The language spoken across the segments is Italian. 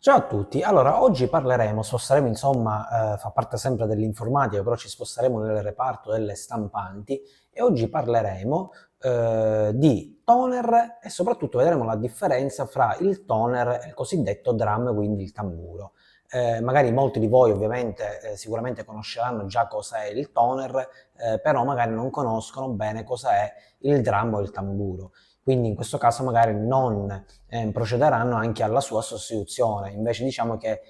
Ciao a tutti, allora oggi parleremo, sposteremo insomma, fa parte sempre dell'informatica, però ci sposteremo nel reparto delle stampanti e oggi parleremo di toner e soprattutto vedremo la differenza fra il toner e il cosiddetto drum, quindi il tamburo. Magari molti di voi ovviamente sicuramente conosceranno già cos'è il toner, però magari non conoscono bene cos'è il drum o il tamburo. Quindi in questo caso magari non procederanno anche alla sua sostituzione. Invece diciamo che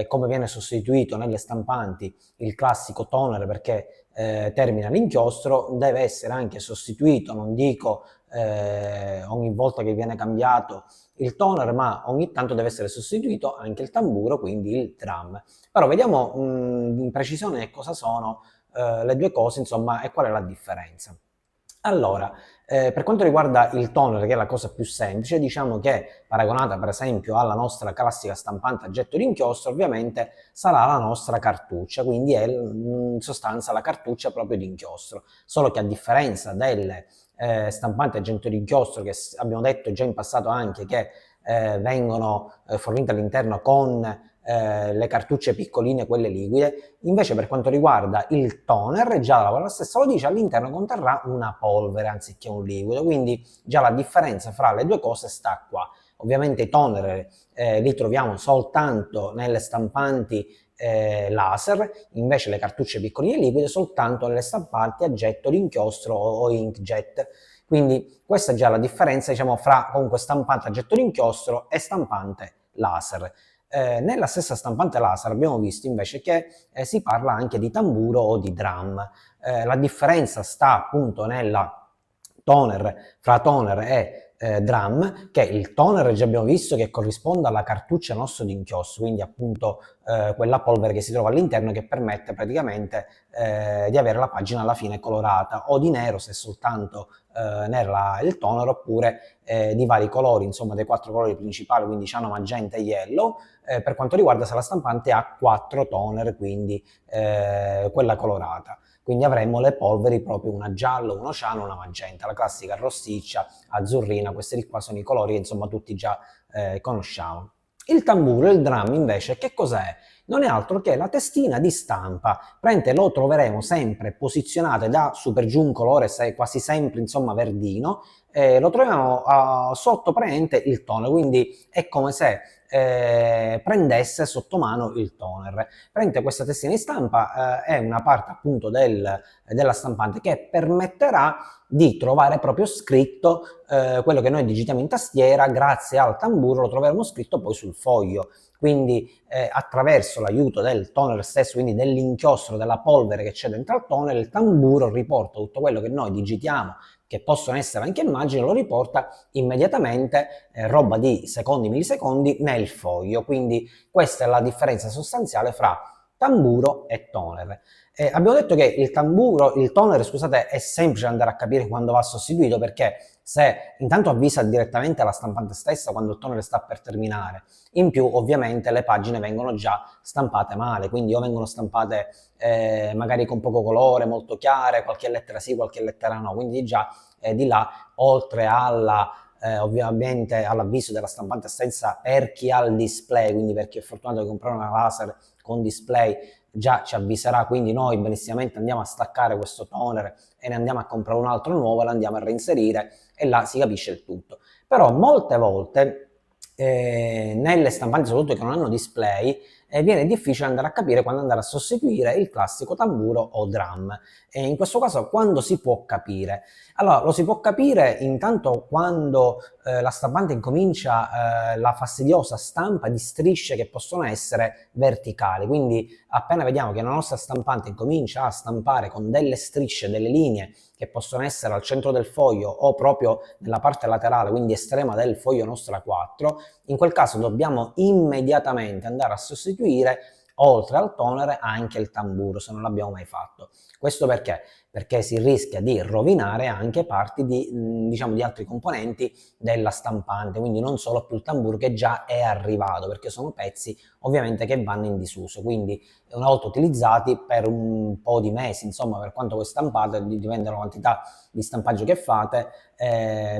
come viene sostituito nelle stampanti il classico toner perché termina l'inchiostro, deve essere anche sostituito, non dico ogni volta che viene cambiato il toner, ma ogni tanto deve essere sostituito anche il tamburo, quindi il drum. Però vediamo in precisione cosa sono le due cose, insomma, e qual è la differenza. Allora, per quanto riguarda il toner, che è la cosa più semplice, diciamo che paragonata per esempio alla nostra classica stampante a getto d'inchiostro, ovviamente sarà la nostra cartuccia, quindi è in sostanza la cartuccia proprio d'inchiostro, solo che a differenza delle stampanti a getto d'inchiostro che abbiamo detto già in passato anche che vengono fornite all'interno con le cartucce piccoline, quelle liquide. Invece per quanto riguarda il toner, già la stessa lo dice, all'interno conterrà una polvere anziché un liquido, quindi già la differenza fra le due cose sta qua. Ovviamente i toner li troviamo soltanto nelle stampanti laser, invece le cartucce piccoline liquide soltanto nelle stampanti a getto d'inchiostro o inkjet. Quindi questa è già la differenza, diciamo, fra comunque stampante a getto d'inchiostro e stampante laser. Nella stessa stampante laser abbiamo visto invece che si parla anche di tamburo o di drum. La differenza sta appunto nella fra toner e drum, che il toner già abbiamo visto che corrisponde alla cartuccia nostro di inchiostro, quindi appunto quella polvere che si trova all'interno che permette praticamente di avere la pagina alla fine colorata o di nero se soltanto nero il toner, oppure di vari colori, insomma dei 4 colori principali, quindi ciano, magenta e yellow, per quanto riguarda se la stampante ha 4 toner, quindi quella colorata. Quindi avremo le polveri proprio una giallo, uno ciano, una magenta, la classica rossiccia, azzurrina, questi qua sono i colori che insomma tutti già conosciamo. Il tamburo, il drum invece, che cos'è? Non è altro che la testina di stampa. Praticamente lo troveremo sempre posizionato da su per giù un colore quasi sempre insomma verdino, lo troviamo sotto praticamente il toner, quindi è come se prendesse sotto mano il toner. Praticamente questa testina di stampa è una parte appunto della stampante che permetterà di trovare proprio scritto quello che noi digitiamo in tastiera. Grazie al tamburo lo troveremo scritto poi sul foglio, quindi attraverso l'aiuto del toner stesso, quindi dell'inchiostro, della polvere che c'è dentro al toner, il tamburo riporta tutto quello che noi digitiamo, che possono essere anche immagini, lo riporta immediatamente, roba di secondi, millisecondi, nel foglio. Quindi questa è la differenza sostanziale fra tamburo e toner. Abbiamo detto che il toner, scusate, è semplice andare a capire quando va sostituito, perché se intanto avvisa direttamente la stampante stessa quando il toner sta per terminare, in più ovviamente le pagine vengono già stampate male, quindi o vengono stampate magari con poco colore, molto chiare, qualche lettera sì, qualche lettera no, quindi già di là, oltre alla ovviamente all'avviso della stampante stessa per chi ha il display, quindi per chi è fortunato di comprare una laser con display, già ci avviserà, quindi noi benissimamente andiamo a staccare questo toner e ne andiamo a comprare un altro nuovo, lo andiamo a reinserire e là si capisce il tutto. Però molte volte nelle stampanti soprattutto che non hanno display viene difficile andare a capire quando andare a sostituire il classico tamburo o drum. E in questo caso quando si può capire? Allora, lo si può capire intanto quando la stampante incomincia la fastidiosa stampa di strisce che possono essere verticali, quindi appena vediamo che la nostra stampante incomincia a stampare con delle strisce, delle linee che possono essere al centro del foglio o proprio nella parte laterale, quindi estrema del foglio nostro A4, in quel caso dobbiamo immediatamente andare a sostituire oltre al toner anche il tamburo, se non l'abbiamo mai fatto. Questo perché? Perché si rischia di rovinare anche parti di, diciamo, di altri componenti della stampante, quindi non solo più il tamburo che già è arrivato, perché sono pezzi ovviamente che vanno in disuso, quindi una volta utilizzati per un po' di mesi, insomma, per quanto voi stampate, dipende dalla quantità di stampaggio che fate,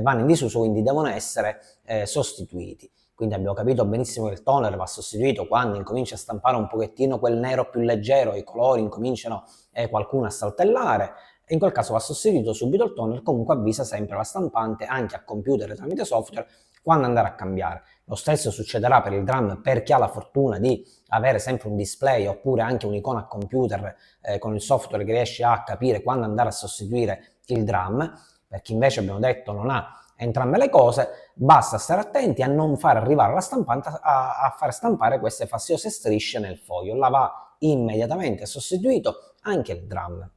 vanno in disuso, quindi devono essere sostituiti. quindi abbiamo capito benissimo che il toner va sostituito quando incomincia a stampare un pochettino quel nero più leggero, i colori incominciano qualcuno a saltellare, e in quel caso va sostituito subito il toner. Comunque avvisa sempre la stampante anche a computer tramite software quando andare a cambiare. Lo stesso succederà per il drum per chi ha la fortuna di avere sempre un display oppure anche un'icona a computer con il software che riesce a capire quando andare a sostituire il drum. Per chi invece, abbiamo detto, non ha entrambe le cose, basta stare attenti a non far arrivare la stampante a far stampare queste fastidiose strisce nel foglio. Là va immediatamente sostituito anche il drum.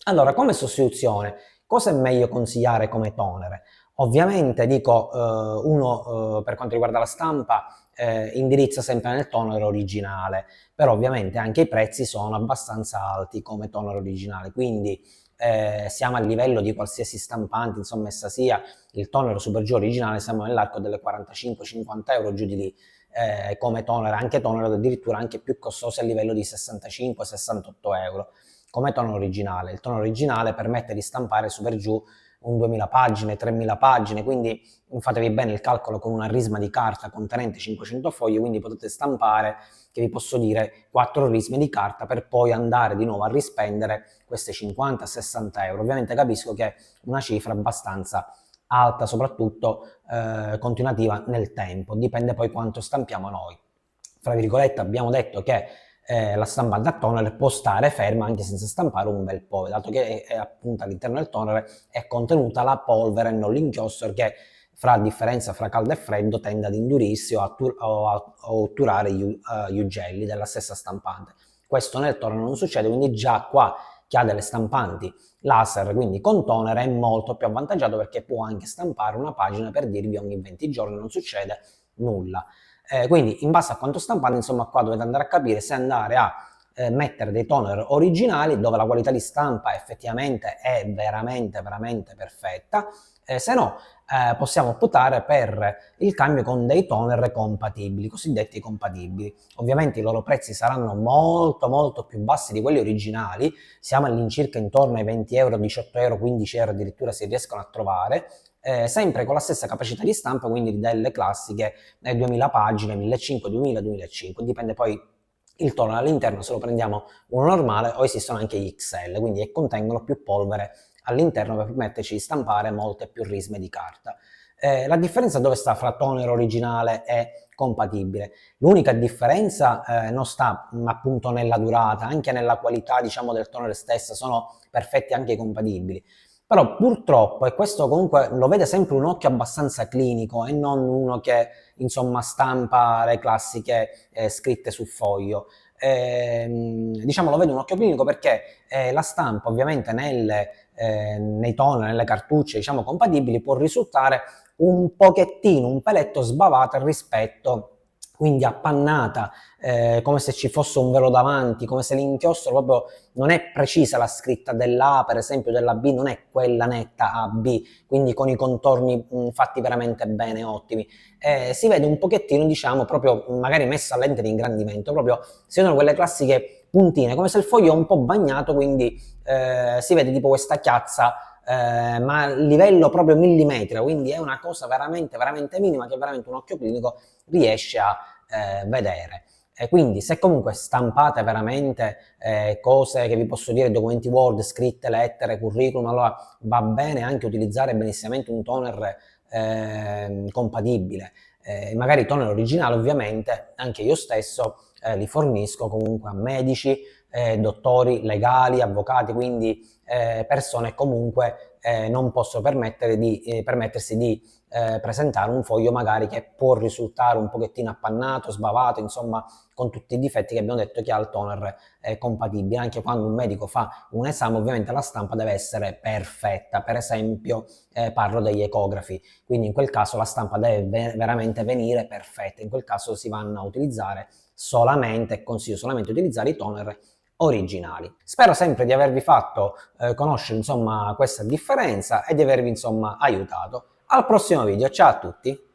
Allora, come sostituzione, cosa è meglio consigliare come toner? Ovviamente dico, uno per quanto riguarda la stampa indirizza sempre nel toner originale, però ovviamente anche i prezzi sono abbastanza alti come toner originale, quindi siamo a livello di qualsiasi stampante, insomma, essa sia il toner super giù originale, siamo nell'arco delle 45-50 euro, giù di lì, come toner, anche toner addirittura anche più costosi a livello di 65-68 euro come toner originale. Il toner originale permette di stampare super giù un 2000 pagine, 3000 pagine, quindi fatevi bene il calcolo con una risma di carta contenente 500 fogli, quindi potete stampare, che vi posso dire, 4 risme di carta per poi andare di nuovo a rispendere queste 50-60 euro. Ovviamente capisco che è una cifra abbastanza alta, soprattutto continuativa nel tempo, dipende poi quanto stampiamo noi. Fra virgolette abbiamo detto che la stampante a toner può stare ferma anche senza stampare un bel po', dato che appunto all'interno del toner è contenuta la polvere e non l'inchiostro, che fra differenza fra caldo e freddo tende ad indurirsi o a otturare gli ugelli della stessa stampante. Questo nel toner non succede, quindi già qua chi ha delle stampanti laser, quindi con toner, è molto più avvantaggiato perché può anche stampare una pagina, per dirvi, ogni 20 giorni, non succede nulla. Quindi in base a quanto stampate, insomma, qua dovete andare a capire se andare a mettere dei toner originali dove la qualità di stampa effettivamente è veramente perfetta, se no possiamo optare per il cambio con dei toner compatibili, cosiddetti compatibili. Ovviamente i loro prezzi saranno molto più bassi di quelli originali, siamo all'incirca intorno ai 20 euro, 18 euro, 15 euro addirittura si riescono a trovare, sempre con la stessa capacità di stampa, quindi delle classiche 2000 pagine, 1500, 2000, 2005, dipende poi il toner all'interno se lo prendiamo uno normale o esistono anche gli XL, quindi contengono più polvere all'interno per permetterci di stampare molte più risme di carta. La differenza dove sta fra toner originale e compatibile? L'unica differenza non sta appunto nella durata, anche nella qualità, diciamo, del toner stesso, sono perfetti anche i compatibili. Però purtroppo, e questo comunque lo vede sempre un occhio abbastanza clinico e non uno che insomma stampa le classiche scritte sul foglio, diciamo lo vede un occhio clinico perché la stampa ovviamente nei toner, nelle cartucce diciamo compatibili può risultare un pochettino, un peletto sbavata rispetto, quindi appannata, come se ci fosse un velo davanti, come se l'inchiostro proprio non è precisa, la scritta della A per esempio, della B non è quella netta AB, quindi con i contorni fatti veramente bene, ottimi. Si vede un pochettino, diciamo, proprio magari messa a lente di ingrandimento, proprio si vedono quelle classiche puntine, come se il foglio è un po' bagnato, quindi si vede tipo questa chiazza, ma a livello proprio millimetrico, quindi è una cosa veramente minima che veramente un occhio clinico riesce a vedere. Quindi se comunque stampate veramente cose che vi posso dire, documenti Word, scritte, lettere, curriculum, allora va bene anche utilizzare benissimamente un toner compatibile. Magari toner originale, ovviamente anche io stesso li fornisco comunque a medici, dottori, legali, avvocati, quindi persone comunque non possono permettersi di presentare un foglio magari che può risultare un pochettino appannato, sbavato, insomma con tutti i difetti che abbiamo detto che ha il toner compatibile. Anche quando un medico fa un esame ovviamente la stampa deve essere perfetta, per esempio parlo degli ecografi, quindi in quel caso la stampa deve veramente venire perfetta, in quel caso si vanno a utilizzare solamente, consiglio solamente utilizzare i toner originali. Spero sempre di avervi fatto conoscere insomma questa differenza e di avervi insomma aiutato. Al prossimo video, ciao a tutti!